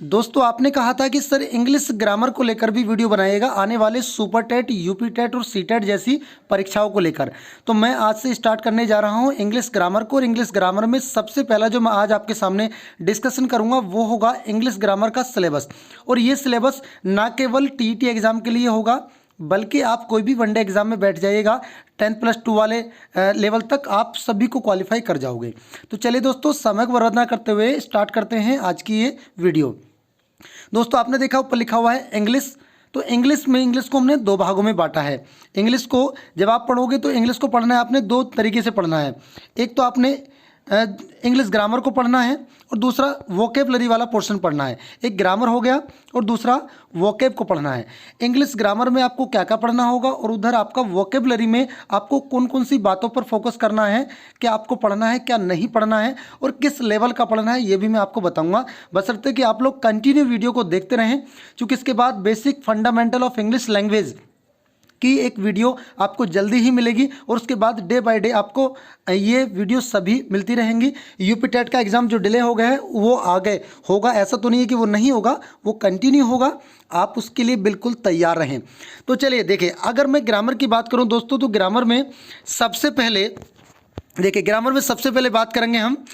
दोस्तों आपने कहा था कि सर इंग्लिश ग्रामर को लेकर भी वीडियो बनाइएगा आने वाले सुपर टेट, यूपी टेट और सी टेट जैसी परीक्षाओं को लेकर। तो मैं आज से स्टार्ट करने जा रहा हूं इंग्लिश ग्रामर को। और इंग्लिश ग्रामर में सबसे पहला जो मैं आज आपके सामने डिस्कशन करूंगा वो होगा इंग्लिश ग्रामर का सिलेबस। और ये सिलेबस ना केवल टीईटी एग्जाम के लिए होगा बल्कि आप कोई भी वनडे एग्जाम में बैठ जाइएगा 10+2 वाले लेवल तक आप सभी को क्वालिफाई कर जाओगे। तो चलिए दोस्तों, समय को बर्बाद ना करते हुए स्टार्ट करते हैं आज की ये वीडियो। दोस्तों आपने देखा ऊपर लिखा हुआ है इंग्लिश। तो इंग्लिश को हमने दो भागों में बांटा है। इंग्लिश को जब आप पढ़ोगे तो इंग्लिश को पढ़ना है आपने दो तरीके से पढ़ना है। एक तो आपने इंग्लिश ग्रामर को पढ़ना है और दूसरा वोकेबलरी वाला पोर्शन पढ़ना है। एक ग्रामर हो गया और दूसरा वोकेब को पढ़ना है। इंग्लिश ग्रामर में आपको क्या क्या पढ़ना होगा और उधर आपका वोकेबलरी में आपको कौन कौन सी बातों पर फोकस करना है, क्या आपको पढ़ना है क्या नहीं पढ़ना है और किस लेवल का पढ़ना है, ये भी मैं आपको बताऊंगा। बशर्ते कि आप लोग कंटिन्यू वीडियो को देखते रहें, क्योंकि इसके बाद basic fundamental of English language की एक वीडियो आपको जल्दी ही मिलेगी और उसके बाद डे बाय डे आपको ये वीडियो सभी मिलती रहेंगी। यूपी टेट का एग्ज़ाम जो डिले हो गया है वो आगे होगा, ऐसा तो नहीं है कि वो नहीं होगा, वो कंटिन्यू होगा। आप उसके लिए बिल्कुल तैयार रहें। तो चलिए देखिए, अगर मैं ग्रामर की बात करूं दोस्तों तो ग्रामर में सबसे पहले देखिए, ग्रामर में सबसे पहले बात करेंगे हम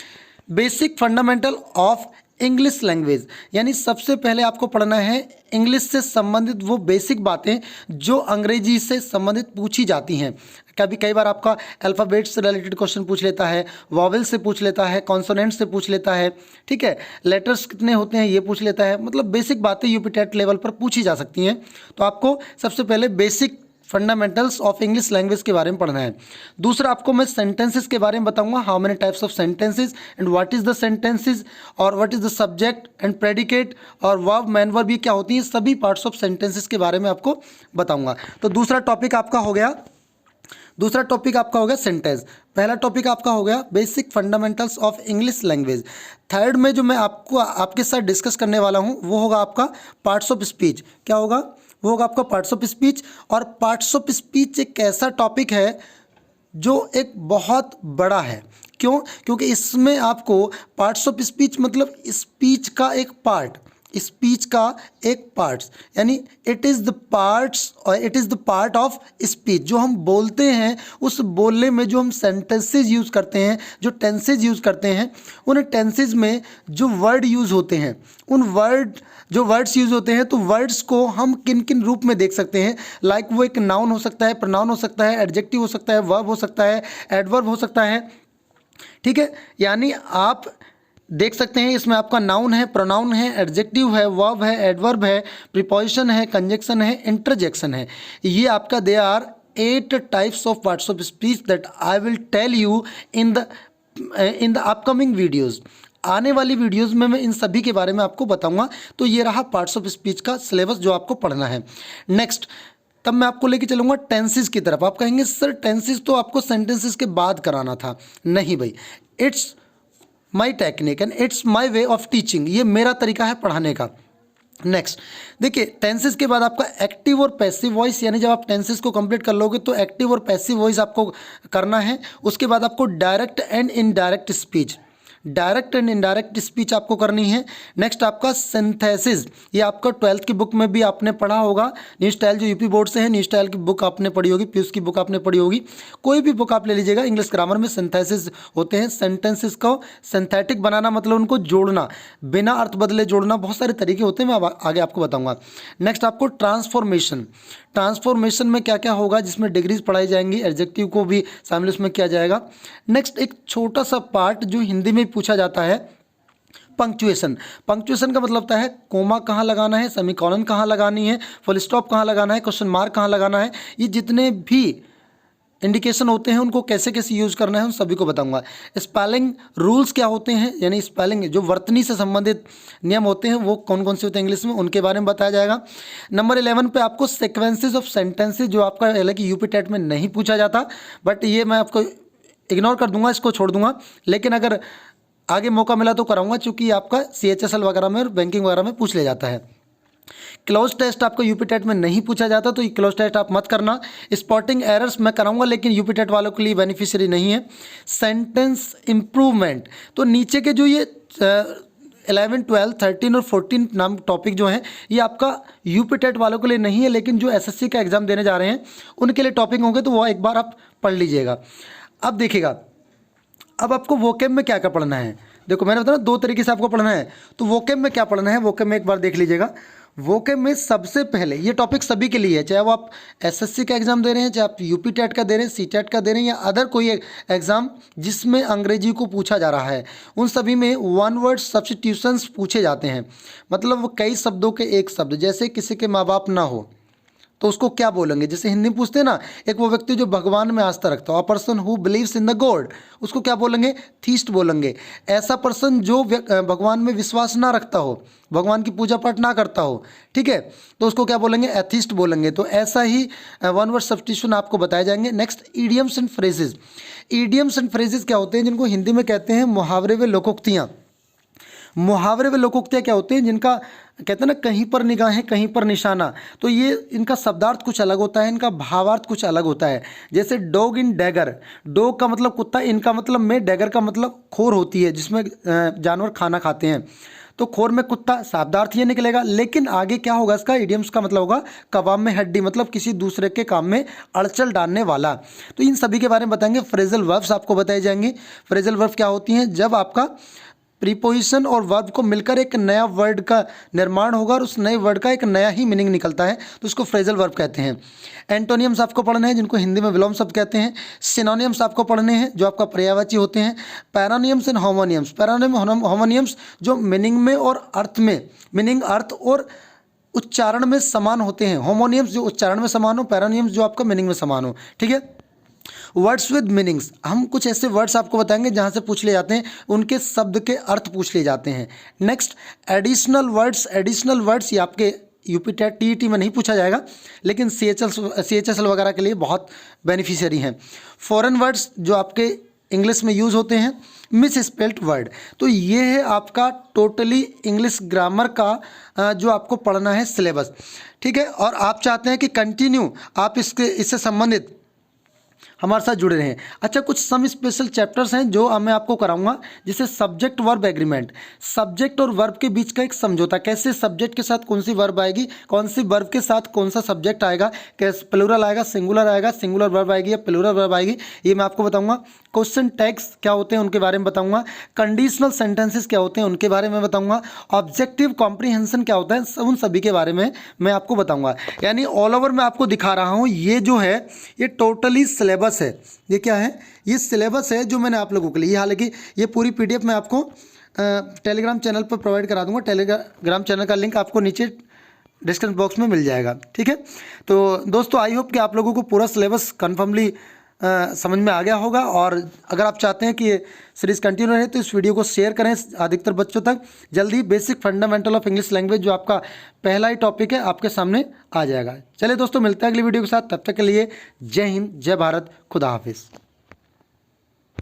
basic fundamental of English language. यानी सबसे पहले आपको पढ़ना है इंग्लिश से संबंधित वो बेसिक बातें जो अंग्रेजी से संबंधित पूछी जाती हैं। कई बार आपका अल्फ़ाबेट से रिलेटेड क्वेश्चन पूछ लेता है, वॉवेल से पूछ लेता है, कॉन्सोनेंट से पूछ लेता है, ठीक है, लेटर्स कितने होते हैं ये पूछ लेता है। मतलब बेसिक बातें यूपी टेट लेवल पर पूछी जा सकती हैं। तो आपको सबसे पहले basic fundamentals of English language के बारे में पढ़ना है। दूसरा आपको मैं सेंटेंसेस के बारे में बताऊंगा, how many types of sentences and what is the sentences और what is the subject and predicate और वर्ब मैन वर्ब ये क्या होती है, सभी पार्ट्स ऑफ सेंटेंसेस के बारे में आपको बताऊंगा। तो दूसरा टॉपिक आपका हो गया सेंटेंस। पहला टॉपिक आपका हो गया basic fundamentals of English language. Third में जो मैं आपको आपके साथ डिस्कस करने वाला हूं वो होगा आपका पार्ट्स ऑफ स्पीच। क्या होगा? वो होगा आपका पार्ट्स ऑफ स्पीच। और पार्ट्स ऑफ स्पीच एक ऐसा टॉपिक है जो एक बहुत बड़ा है। क्यों? क्योंकि इसमें आपको पार्ट्स ऑफ स्पीच मतलब स्पीच का एक पार्ट, यानी it is the part of speech. जो हम बोलते हैं उस बोलने में जो हम सेंटेंसेज यूज़ करते हैं, जो टेंसेज यूज़ करते हैं, उन टेंसेज में जो वर्ड यूज़ होते हैं, जो वर्ड्स यूज़ होते हैं, तो वर्ड्स को हम किन किन रूप में देख सकते हैं। लाइक वो एक नाउन हो सकता है, प्रोनाउन हो सकता है, एडजेक्टिव हो सकता है, वर्ब हो सकता है, एडवर्ब हो सकता है, ठीक है। यानी आप देख सकते हैं इसमें आपका नाउन है, प्रोनाउन है, एडजेक्टिव है, वर्ब है, एडवर्ब है, प्रीपोजिशन है, कंजक्शन है, इंटरजेक्शन है। ये आपका they are 8 types of parts of speech that I will tell you in the upcoming videos. आने वाली वीडियोस में मैं इन सभी के बारे में आपको बताऊंगा। तो ये रहा पार्ट्स ऑफ स्पीच का सिलेबस जो आपको पढ़ना है। नेक्स्ट तब मैं आपको लेके चलूंगा टेंसेस की तरफ। आप कहेंगे सर टेंसेस तो आपको सेंटेंसेस के बाद कराना था। नहीं भाई, it's my technique and it's my way of teaching. ये मेरा तरीका है पढ़ाने का। नेक्स्ट देखिए, टेंसेस के बाद आपका एक्टिव और पैसिव वॉइस, यानी जब आप टेंसेस को कंप्लीट कर लोगे तो एक्टिव और पैसिव वॉइस आपको करना है। उसके बाद आपको डायरेक्ट एंड इनडायरेक्ट स्पीच आपको करनी है। नेक्स्ट आपका सिंथेसिस, ये आपका 12th की बुक में भी आपने पढ़ा होगा। न्यू स्टाइल जो यूपी बोर्ड से है, न्यू स्टाइल की बुक आपने पढ़ी होगी, पीयूष की बुक आपने पढ़ी होगी, कोई भी बुक आप ले लीजिएगा। इंग्लिश ग्रामर में सिंथेसिस होते हैं। सेंटेंसेस को सिंथेटिक बनाना मतलब उनको जोड़ना, बिना अर्थ बदले जोड़ना, बहुत सारे तरीके होते हैं, मैं आगे आपको बताऊंगा। नेक्स्ट आपको ट्रांसफॉर्मेशन में क्या क्या होगा, जिसमें डिग्रीज पढ़ाई जाएंगी, एडजेक्टिव को भी शामिल उसमें किया जाएगा। नेक्स्ट एक छोटा सा पार्ट जो हिंदी में पूछा जाता है, पंक्चुएशन का मतलब होता है कोमा कहाँ लगाना है, सेमीकोलन कहाँ लगानी है, फुल स्टॉप कहाँ लगाना है, क्वेश्चन मार्क कहाँ लगाना है। ये जितने भी इंडिकेशन होते हैं उनको कैसे कैसे यूज़ करना है उन सभी को बताऊंगा। स्पेलिंग रूल्स क्या होते हैं, यानी स्पेलिंग जो वर्तनी से संबंधित नियम होते हैं वो कौन कौन से होते हैं इंग्लिश में, उनके बारे में बताया जाएगा। नंबर 11 पे आपको सीक्वेंसेस ऑफ सेंटेंसेस, जो आपका हालांकि यूपी टेट में नहीं पूछा जाता, बट ये मैं आपको इग्नोर कर दूंगा, इसको छोड़ दूंगा। लेकिन अगर आगे मौका मिला तो कराऊंगा, चूँकि आपका CHSL वगैरह में और बैंकिंग वगैरह में पूछ ले जाता है। क्लोज टेस्ट आपको यूपी टेट में नहीं पूछा जाता, तो ये क्लोज टेस्ट आप मत करना। स्पॉटिंग एरर्स मैं कराऊंगा, लेकिन यूपी टेट वालों के लिए बेनिफिशियरी नहीं है। सेंटेंस इम्प्रूवमेंट, तो नीचे के जो ये 11, 12, 13 और 14 नाम टॉपिक जो हैं ये आपका यूपी टेट वालों के लिए नहीं है, लेकिन जो एसएससी का एग्ज़ाम देने जा रहे हैं उनके लिए टॉपिक होंगे, तो वो एक बार आप पढ़ लीजिएगा। अब देखिएगा, अब आपको वोकेब में क्या क्या पढ़ना है। देखो मैंने बताया 2 तरीके से आपको पढ़ना है। तो वोकेब में क्या पढ़ना है, वोकेब में एक बार देख लीजिएगा। वोकेब में सबसे पहले, ये टॉपिक सभी के लिए है, चाहे वो आप एसएससी का एग्ज़ाम दे रहे हैं, चाहे आप यूपी टेट का दे रहे हैं, सी टेट का दे रहे हैं, या अदर कोई एग्ज़ाम जिसमें अंग्रेजी को पूछा जा रहा है, उन सभी में वन वर्ड सब्स्टिट्यूशंस पूछे जाते हैं। मतलब वो कई शब्दों के एक शब्द, जैसे किसी के माँ बाप ना हो तो उसको क्या बोलेंगे। जैसे हिंदी में पूछते हैं ना, एक वो व्यक्ति जो भगवान में आस्था रखता हो, a person who believes in the God, उसको क्या बोलेंगे, थीस्ट बोलेंगे। ऐसा पर्सन जो भगवान में विश्वास ना रखता हो, भगवान की पूजा पाठ ना करता हो, ठीक है, तो उसको क्या बोलेंगे, एथिस्ट बोलेंगे। तो ऐसा ही वन वर्ड सब्स्टिट्यूशन आपको बताए जाएंगे। Next, idioms and phrases. Idioms and phrases क्या होते हैं, जिनको हिंदी में कहते हैं मुहावरे व लोकोक्तियाँ। मुहावरे व लोकोक्तियाँ क्या होते हैं, जिनका कहते हैं ना कहीं पर निगाहें कहीं पर निशाना, तो ये इनका शब्दार्थ कुछ अलग होता है, इनका भावार्थ कुछ अलग होता है। जैसे डॉग इन डैगर, डॉग का मतलब कुत्ता, इनका मतलब में, डैगर का मतलब खोर होती है जिसमें जानवर खाना खाते हैं, तो खोर में कुत्ता, शब्दार्थ ये निकलेगा। लेकिन आगे क्या होगा, इसका इडियम्स का मतलब होगा कबाब में हड्डी, मतलब किसी दूसरे के काम में अड़चल डालने वाला। तो इन सभी के बारे में बताएंगे। फ्रेजल वर्ब्स आपको बताए जाएंगे। फ्रेजल वर्ब क्या होती हैं, जब आपका प्रीपोजिशन और वर्ब को मिलकर एक नया वर्ड का निर्माण होगा और उस नए वर्ड का एक नया ही मीनिंग निकलता है, तो उसको फ्रेजल वर्ब कहते हैं। एंटोनियम्स आपको पढ़ने हैं, जिनको हिंदी में विलोम शब्द कहते हैं। सिनोनियम्स आपको पढ़ने हैं, जो आपका पर्यायवाची होते हैं। पैरानियम्स एंड होमोनियम्स, पैरानियम होमोनियम्स जो मीनिंग में और अर्थ में, मीनिंग अर्थ और उच्चारण में समान होते हैं। होमोनियम्स जो उच्चारण में समान हो, पैरानियम्स जो आपका मीनिंग में समान हो, ठीक है। वर्ड्स विद मीनिंग्स, हम कुछ ऐसे वर्ड्स आपको बताएंगे जहाँ से पूछ लिए जाते हैं, उनके शब्द के अर्थ पूछ लिए जाते हैं। Next, additional words. Additional words ये आपके यूपी टेट टीईटी में नहीं पूछा जाएगा, लेकिन सीएचएसएल वगैरह के लिए बहुत बेनिफिशियरी हैं। फॉरेन वर्ड्स जो आपके इंग्लिश में यूज़ होते हैं। मिस स्पेल्ड वर्ड, तो ये है आपका टोटली इंग्लिश ग्रामर का जो आपको पढ़ना है सिलेबस, ठीक है। और आप चाहते हैं कि कंटिन्यू आप इससे संबंधित हमारे साथ जुड़े रहें। अच्छा, कुछ सम स्पेशल चैप्टर्स हैं जो मैं आपको कराऊंगा, जैसे सब्जेक्ट वर्ब एग्रीमेंट, सब्जेक्ट और वर्ब के बीच का एक समझौता, कैसे सब्जेक्ट के साथ कौन सी वर्ब आएगी, कौन सी वर्ब के साथ कौन सा सब्जेक्ट आएगा, कैसे प्लूरल आएगा, सिंगुलर वर्ब आएगी या प्लूरल वर्ब आएगी, ये मैं आपको बताऊंगा। क्वेश्चन टैग्स क्या होते हैं उनके बारे में बताऊंगा। कंडीशनल सेंटेंसेस क्या होते हैं उनके बारे में बताऊंगा। ऑब्जेक्टिव कॉम्प्रीहेंशन क्या होता है, उन सभी के बारे में मैं आपको बताऊंगा। यानी ऑल ओवर मैं आपको दिखा रहा हूँ, ये जो है ये टोटली सिलेबस है। ये क्या है, ये सिलेबस है जो मैंने आप लोगों के लिए, हालांकि ये पूरी पीडीएफ मैं आपको टेलीग्राम चैनल पर प्रोवाइड करा दूंगा। टेलीग्राम चैनल का लिंक आपको नीचे डिस्क्रिप्शन बॉक्स में मिल जाएगा, ठीक है। तो दोस्तों, आई होप कि आप लोगों को पूरा सिलेबस कन्फर्मली समझ में आ गया होगा। और अगर आप चाहते हैं कि ये सीरीज़ कंटिन्यू रहे तो इस वीडियो को शेयर करें अधिकतर बच्चों तक। जल्दी basic fundamental of English language जो आपका पहला ही टॉपिक है आपके सामने आ जाएगा। चलिए दोस्तों, मिलते हैं अगली वीडियो के साथ, तब तक के लिए जय हिंद, जय भारत, खुदा हाफिज़।